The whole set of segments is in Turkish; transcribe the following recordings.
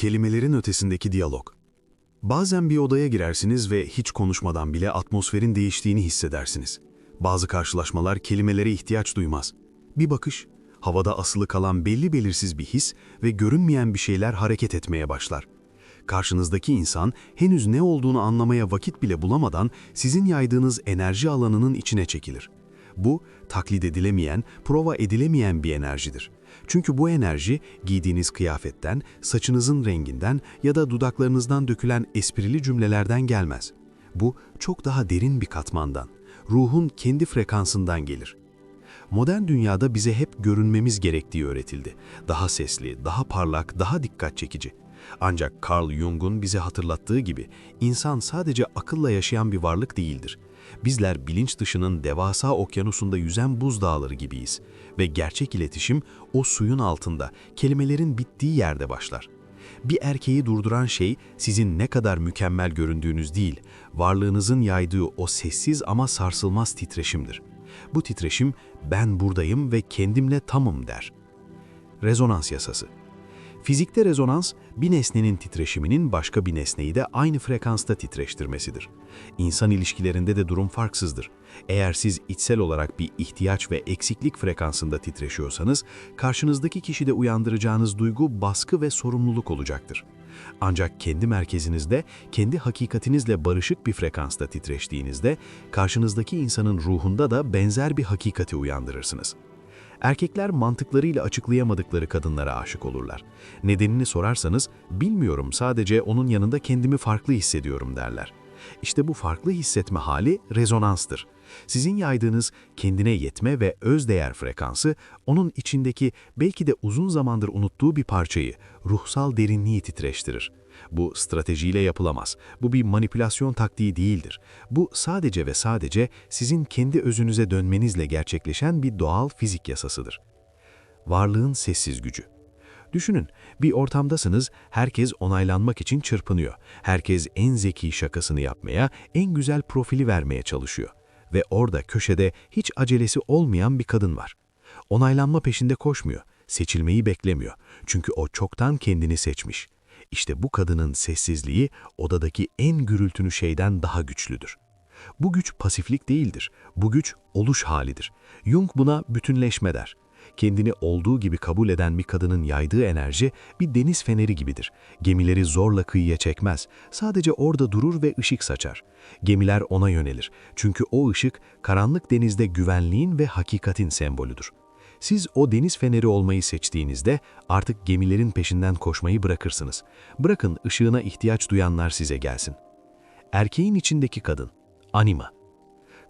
Kelimelerin ötesindeki diyalog. Bazen bir odaya girersiniz ve hiç konuşmadan bile atmosferin değiştiğini hissedersiniz. Bazı karşılaşmalar kelimelere ihtiyaç duymaz. Bir bakış, havada asılı kalan belli belirsiz bir his ve görünmeyen bir şeyler hareket etmeye başlar. Karşınızdaki insan henüz ne olduğunu anlamaya vakit bile bulamadan sizin yaydığınız enerji alanının içine çekilir. Bu, taklit edilemeyen, prova edilemeyen bir enerjidir. Çünkü bu enerji giydiğiniz kıyafetten, saçınızın renginden ya da dudaklarınızdan dökülen esprili cümlelerden gelmez. Bu çok daha derin bir katmandan, ruhun kendi frekansından gelir. Modern dünyada bize hep görünmemiz gerektiği öğretildi. Daha sesli, daha parlak, daha dikkat çekici. Ancak Carl Jung'un bize hatırlattığı gibi insan sadece akılla yaşayan bir varlık değildir. Bizler bilinç dışının devasa okyanusunda yüzen buzdağları gibiyiz ve gerçek iletişim o suyun altında, kelimelerin bittiği yerde başlar. Bir erkeği durduran şey sizin ne kadar mükemmel göründüğünüz değil, varlığınızın yaydığı o sessiz ama sarsılmaz titreşimdir. Bu titreşim ben buradayım ve kendimle tamım der. Rezonans yasası. Fizikte rezonans, bir nesnenin titreşiminin başka bir nesneyi de aynı frekansta titreştirmesidir. İnsan ilişkilerinde de durum farksızdır. Eğer siz içsel olarak bir ihtiyaç ve eksiklik frekansında titreşiyorsanız, karşınızdaki kişide uyandıracağınız duygu baskı ve sorumluluk olacaktır. Ancak kendi merkezinizde, kendi hakikatinizle barışık bir frekansta titreştiğinizde, karşınızdaki insanın ruhunda da benzer bir hakikati uyandırırsınız. Erkekler mantıklarıyla açıklayamadıkları kadınlara aşık olurlar. Nedenini sorarsanız, bilmiyorum sadece onun yanında kendimi farklı hissediyorum derler. İşte bu farklı hissetme hali rezonanstır. Sizin yaydığınız kendine yetme ve özdeğer frekansı, onun içindeki belki de uzun zamandır unuttuğu bir parçayı, ruhsal derinliği titreştirir. Bu stratejiyle yapılamaz. Bu bir manipülasyon taktiği değildir. Bu sadece ve sadece sizin kendi özünüze dönmenizle gerçekleşen bir doğal fizik yasasıdır. Varlığın sessiz gücü. Düşünün, bir ortamdasınız, herkes onaylanmak için çırpınıyor. Herkes en zeki şakasını yapmaya, en güzel profili vermeye çalışıyor. Ve orada köşede hiç acelesi olmayan bir kadın var. Onaylanma peşinde koşmuyor, seçilmeyi beklemiyor. Çünkü o çoktan kendini seçmiş. İşte bu kadının sessizliği odadaki en gürültülü şeyden daha güçlüdür. Bu güç pasiflik değildir, bu güç oluş halidir. Jung buna bütünleşme der. Kendini olduğu gibi kabul eden bir kadının yaydığı enerji bir deniz feneri gibidir. Gemileri zorla kıyıya çekmez, sadece orada durur ve ışık saçar. Gemiler ona yönelir, çünkü o ışık karanlık denizde güvenliğin ve hakikatin sembolüdür. Siz o deniz feneri olmayı seçtiğinizde artık gemilerin peşinden koşmayı bırakırsınız. Bırakın ışığına ihtiyaç duyanlar size gelsin. Erkeğin içindeki kadın, anima.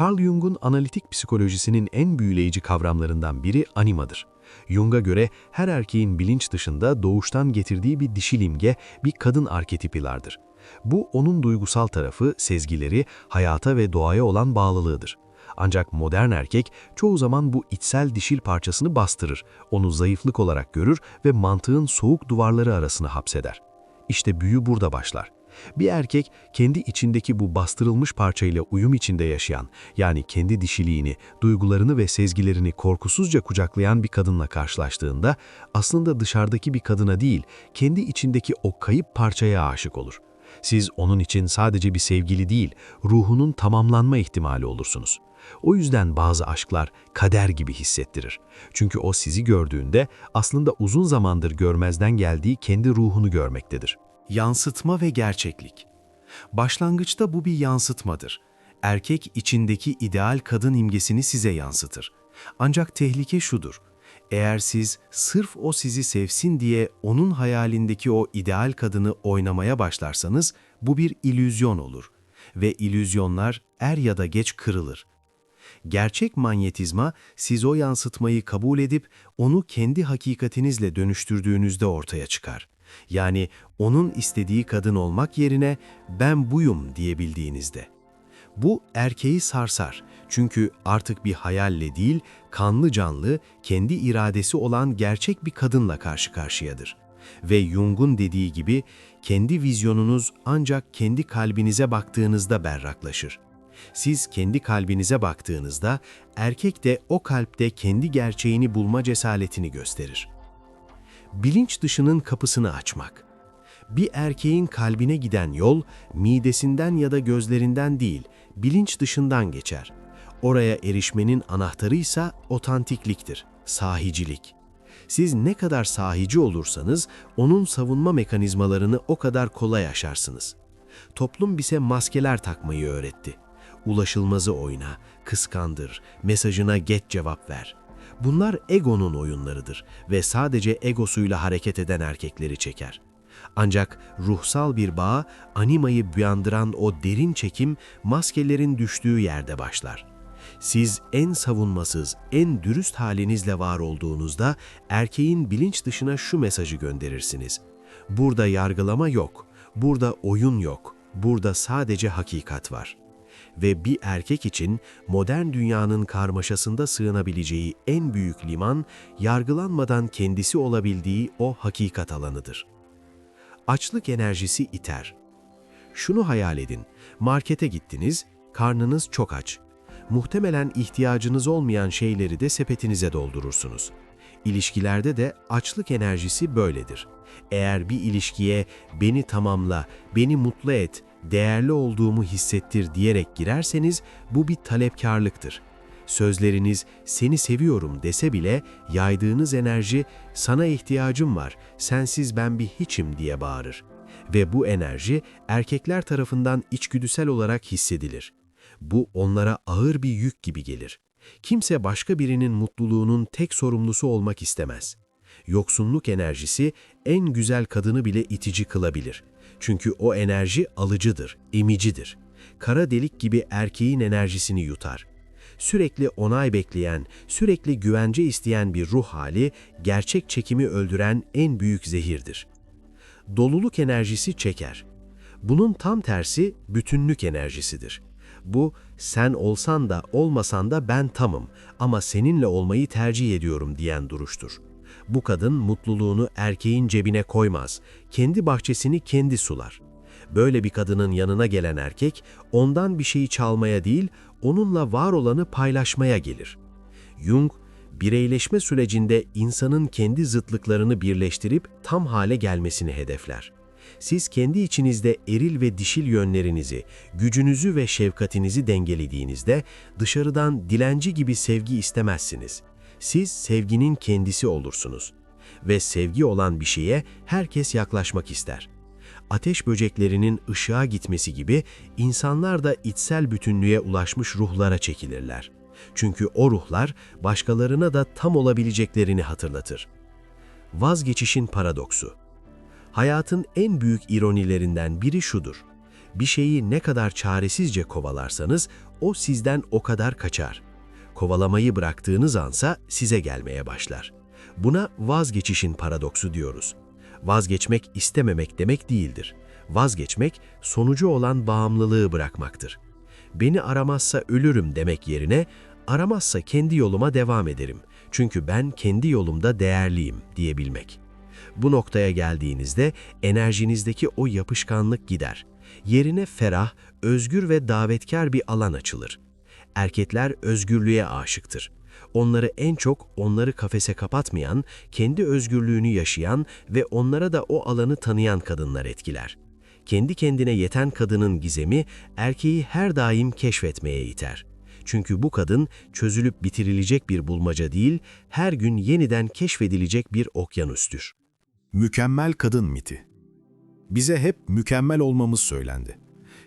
Carl Jung'un analitik psikolojisinin en büyüleyici kavramlarından biri animadır. Jung'a göre her erkeğin bilinç dışında doğuştan getirdiği bir dişil imge, bir kadın arketipi vardır. Bu onun duygusal tarafı, sezgileri, hayata ve doğaya olan bağlılığıdır. Ancak modern erkek çoğu zaman bu içsel dişil parçasını bastırır, onu zayıflık olarak görür ve mantığın soğuk duvarları arasına hapseder. İşte büyü burada başlar. Bir erkek kendi içindeki bu bastırılmış parçayla uyum içinde yaşayan, yani kendi dişiliğini, duygularını ve sezgilerini korkusuzca kucaklayan bir kadınla karşılaştığında aslında dışarıdaki bir kadına değil, kendi içindeki o kayıp parçaya aşık olur. Siz onun için sadece bir sevgili değil, ruhunun tamamlanma ihtimali olursunuz. O yüzden bazı aşklar kader gibi hissettirir. Çünkü o sizi gördüğünde aslında uzun zamandır görmezden geldiği kendi ruhunu görmektedir. Yansıtma ve gerçeklik. Başlangıçta bu bir yansıtmadır. Erkek içindeki ideal kadın imgesini size yansıtır. Ancak tehlike şudur. Eğer siz sırf o sizi sevsin diye onun hayalindeki o ideal kadını oynamaya başlarsanız bu bir illüzyon olur. Ve illüzyonlar er ya da geç kırılır. Gerçek manyetizma, siz o yansıtmayı kabul edip onu kendi hakikatinizle dönüştürdüğünüzde ortaya çıkar. Yani onun istediği kadın olmak yerine ben buyum diyebildiğinizde. Bu erkeği sarsar. Çünkü artık bir hayalle değil, kanlı canlı, kendi iradesi olan gerçek bir kadınla karşı karşıyadır. Ve Jung'un dediği gibi, kendi vizyonunuz ancak kendi kalbinize baktığınızda berraklaşır. Siz kendi kalbinize baktığınızda, erkek de o kalpte kendi gerçeğini bulma cesaretini gösterir. Bilinç dışının kapısını açmak. Bir erkeğin kalbine giden yol, midesinden ya da gözlerinden değil, bilinç dışından geçer. Oraya erişmenin anahtarı ise otantikliktir, sahicilik. Siz ne kadar sahici olursanız, onun savunma mekanizmalarını o kadar kolay aşarsınız. Toplum bize maskeler takmayı öğretti. Ulaşılmazı oyna, kıskandır, mesajına geç cevap ver. Bunlar egonun oyunlarıdır ve sadece egosuyla hareket eden erkekleri çeker. Ancak ruhsal bir bağ, animayı uyandıran o derin çekim maskelerin düştüğü yerde başlar. Siz en savunmasız, en dürüst halinizle var olduğunuzda erkeğin bilinç dışına şu mesajı gönderirsiniz. Burada yargılama yok, burada oyun yok, burada sadece hakikat var. Ve bir erkek için modern dünyanın karmaşasında sığınabileceği en büyük liman, yargılanmadan kendisi olabildiği o hakikat alanıdır. Açlık enerjisi iter. Şunu hayal edin, markete gittiniz, karnınız çok aç. Muhtemelen ihtiyacınız olmayan şeyleri de sepetinize doldurursunuz. İlişkilerde de açlık enerjisi böyledir. Eğer bir ilişkiye "beni tamamla, beni mutlu et, değerli olduğumu hissettir" diyerek girerseniz bu bir talepkarlıktır. Sözleriniz "seni seviyorum" dese bile yaydığınız enerji "sana ihtiyacım var, sensiz ben bir hiçim" diye bağırır. Ve bu enerji erkekler tarafından içgüdüsel olarak hissedilir. Bu onlara ağır bir yük gibi gelir. Kimse başka birinin mutluluğunun tek sorumlusu olmak istemez. Yoksunluk enerjisi en güzel kadını bile itici kılabilir. Çünkü o enerji alıcıdır, emicidir. Kara delik gibi erkeğin enerjisini yutar. Sürekli onay bekleyen, sürekli güvence isteyen bir ruh hali, gerçek çekimi öldüren en büyük zehirdir. Doluluk enerjisi çeker. Bunun tam tersi bütünlük enerjisidir. Bu, sen olsan da olmasan da ben tamım ama seninle olmayı tercih ediyorum diyen duruştur. Bu kadın mutluluğunu erkeğin cebine koymaz, kendi bahçesini kendi sular. Böyle bir kadının yanına gelen erkek, ondan bir şeyi çalmaya değil, onunla var olanı paylaşmaya gelir. Jung, bireyleşme sürecinde insanın kendi zıtlıklarını birleştirip tam hale gelmesini hedefler. Siz kendi içinizde eril ve dişil yönlerinizi, gücünüzü ve şefkatinizi dengelediğinizde dışarıdan dilenci gibi sevgi istemezsiniz. Siz sevginin kendisi olursunuz. Ve sevgi olan bir şeye herkes yaklaşmak ister. Ateş böceklerinin ışığa gitmesi gibi insanlar da içsel bütünlüğe ulaşmış ruhlara çekilirler. Çünkü o ruhlar başkalarına da tam olabileceklerini hatırlatır. Vazgeçişin paradoksu. Hayatın en büyük ironilerinden biri şudur. Bir şeyi ne kadar çaresizce kovalarsanız o sizden o kadar kaçar. Kovalamayı bıraktığınız ansa size gelmeye başlar. Buna vazgeçişin paradoksu diyoruz. Vazgeçmek istememek demek değildir. Vazgeçmek sonucu olan bağımlılığı bırakmaktır. Beni aramazsa ölürüm demek yerine aramazsa kendi yoluma devam ederim. Çünkü ben kendi yolumda değerliyim diyebilmek. Bu noktaya geldiğinizde enerjinizdeki o yapışkanlık gider. Yerine ferah, özgür ve davetkar bir alan açılır. Erkekler özgürlüğe aşıktır. Onları en çok onları kafese kapatmayan, kendi özgürlüğünü yaşayan ve onlara da o alanı tanıyan kadınlar etkiler. Kendi kendine yeten kadının gizemi erkeği her daim keşfetmeye iter. Çünkü bu kadın çözülüp bitirilecek bir bulmaca değil, her gün yeniden keşfedilecek bir okyanustür. Mükemmel kadın miti. Bize hep mükemmel olmamız söylendi.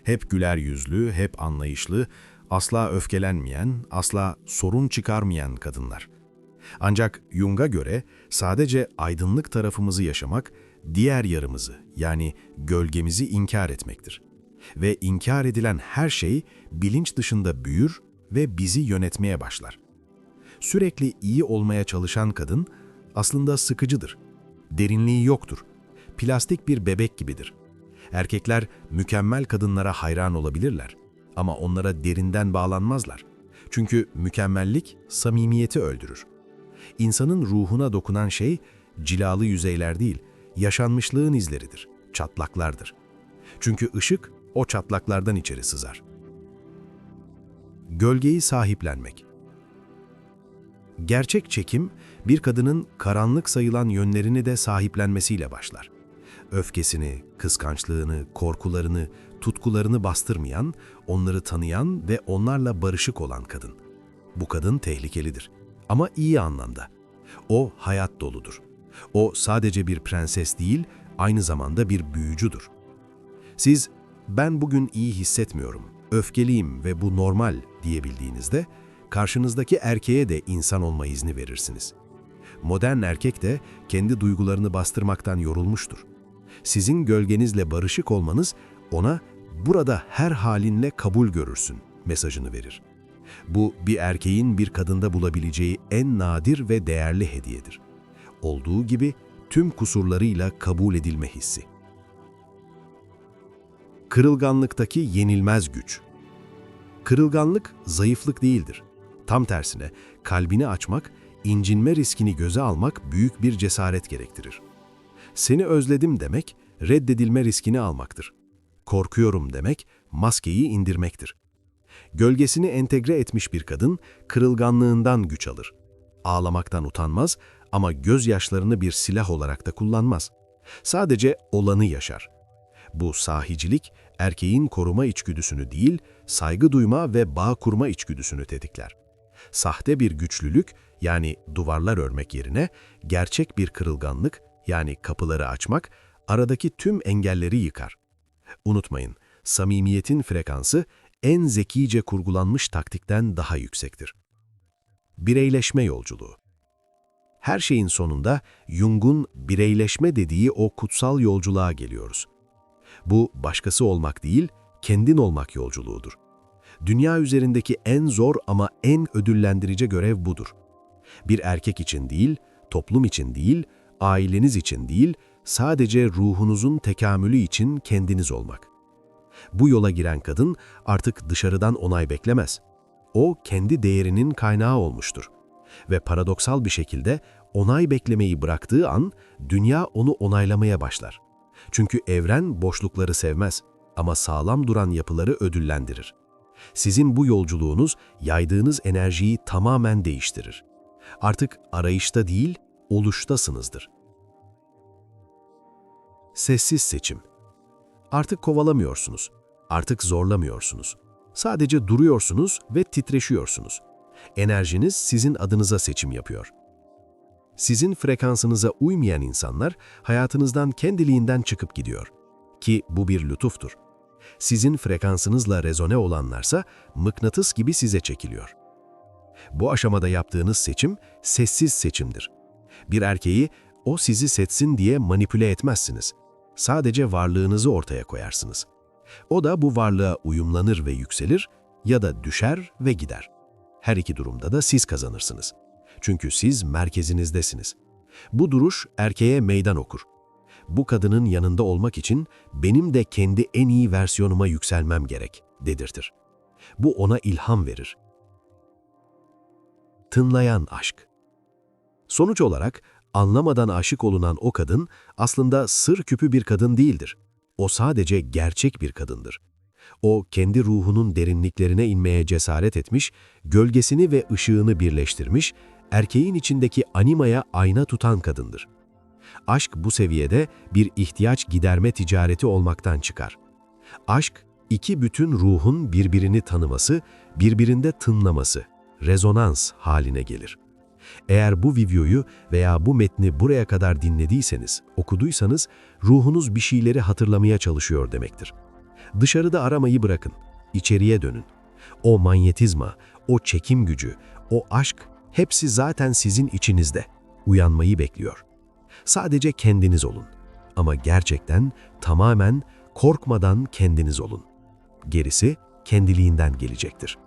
Hep güler yüzlü, hep anlayışlı, asla öfkelenmeyen, asla sorun çıkarmayan kadınlar. Ancak Jung'a göre sadece aydınlık tarafımızı yaşamak, diğer yarımızı yani gölgemizi inkar etmektir. Ve inkar edilen her şey bilinç dışında büyür ve bizi yönetmeye başlar. Sürekli iyi olmaya çalışan kadın aslında sıkıcıdır. Derinliği yoktur. Plastik bir bebek gibidir. Erkekler mükemmel kadınlara hayran olabilirler ama onlara derinden bağlanmazlar. Çünkü mükemmellik samimiyeti öldürür. İnsanın ruhuna dokunan şey cilalı yüzeyler değil, yaşanmışlığın izleridir, çatlaklardır. Çünkü ışık o çatlaklardan içeri sızar. Gölgeyi sahiplenmek. Gerçek çekim, bir kadının karanlık sayılan yönlerini de sahiplenmesiyle başlar. Öfkesini, kıskançlığını, korkularını, tutkularını bastırmayan, onları tanıyan ve onlarla barışık olan kadın. Bu kadın tehlikelidir. Ama iyi anlamda. O hayat doludur. O sadece bir prenses değil, aynı zamanda bir büyücüdür. Siz, ben bugün iyi hissetmiyorum, öfkeliyim ve bu normal diyebildiğinizde, karşınızdaki erkeğe de insan olma izni verirsiniz. Modern erkek de kendi duygularını bastırmaktan yorulmuştur. Sizin gölgenizle barışık olmanız ona burada her halinle kabul görürsün mesajını verir. Bu bir erkeğin bir kadında bulabileceği en nadir ve değerli hediyedir. Olduğu gibi tüm kusurlarıyla kabul edilme hissi. Kırılganlıktaki yenilmez güç. Kırılganlık zayıflık değildir. Tam tersine kalbini açmak, incinme riskini göze almak büyük bir cesaret gerektirir. Seni özledim demek, reddedilme riskini almaktır. Korkuyorum demek, maskeyi indirmektir. Gölgesini entegre etmiş bir kadın, kırılganlığından güç alır. Ağlamaktan utanmaz ama gözyaşlarını bir silah olarak da kullanmaz. Sadece olanı yaşar. Bu sahicilik, erkeğin koruma içgüdüsünü değil, saygı duyma ve bağ kurma içgüdüsünü tetikler. Sahte bir güçlülük, yani duvarlar örmek yerine, gerçek bir kırılganlık, yani kapıları açmak, aradaki tüm engelleri yıkar. Unutmayın, samimiyetin frekansı en zekice kurgulanmış taktikten daha yüksektir. Bireyleşme yolculuğu. Her şeyin sonunda Jung'un bireyleşme dediği o kutsal yolculuğa geliyoruz. Bu başkası olmak değil, kendin olmak yolculuğudur. Dünya üzerindeki en zor ama en ödüllendirici görev budur. Bir erkek için değil, toplum için değil, aileniz için değil, sadece ruhunuzun tekamülü için kendiniz olmak. Bu yola giren kadın artık dışarıdan onay beklemez. O kendi değerinin kaynağı olmuştur. Ve paradoksal bir şekilde onay beklemeyi bıraktığı an dünya onu onaylamaya başlar. Çünkü evren boşlukları sevmez ama sağlam duran yapıları ödüllendirir. Sizin bu yolculuğunuz yaydığınız enerjiyi tamamen değiştirir. Artık arayışta değil, oluştasınızdır. Sessiz seçim. Artık kovalamıyorsunuz, artık zorlamıyorsunuz. Sadece duruyorsunuz ve titreşiyorsunuz. Enerjiniz sizin adınıza seçim yapıyor. Sizin frekansınıza uymayan insanlar hayatınızdan kendiliğinden çıkıp gidiyor. Ki bu bir lütuftur. Sizin frekansınızla rezone olanlarsa mıknatıs gibi size çekiliyor. Bu aşamada yaptığınız seçim sessiz seçimdir. Bir erkeği o sizi seçsin diye manipüle etmezsiniz. Sadece varlığınızı ortaya koyarsınız. O da bu varlığa uyumlanır ve yükselir ya da düşer ve gider. Her iki durumda da siz kazanırsınız. Çünkü siz merkezinizdesiniz. Bu duruş erkeğe meydan okur. Bu kadının yanında olmak için benim de kendi en iyi versiyonuma yükselmem gerek, dedirtir. Bu ona ilham verir. Tınlayan aşk. Sonuç olarak anlamadan aşık olunan o kadın aslında sır küpü bir kadın değildir. O sadece gerçek bir kadındır. O kendi ruhunun derinliklerine inmeye cesaret etmiş, gölgesini ve ışığını birleştirmiş, erkeğin içindeki animaya ayna tutan kadındır. Aşk bu seviyede bir ihtiyaç giderme ticareti olmaktan çıkar. Aşk, iki bütün ruhun birbirini tanıması, birbirinde tınlaması, rezonans haline gelir. Eğer bu videoyu veya bu metni buraya kadar dinlediyseniz, okuduysanız, ruhunuz bir şeyleri hatırlamaya çalışıyor demektir. Dışarıda aramayı bırakın, içeriye dönün. O manyetizma, o çekim gücü, o aşk hepsi zaten sizin içinizde. Uyanmayı bekliyor. Sadece kendiniz olun. Ama gerçekten tamamen korkmadan kendiniz olun. Gerisi kendiliğinden gelecektir.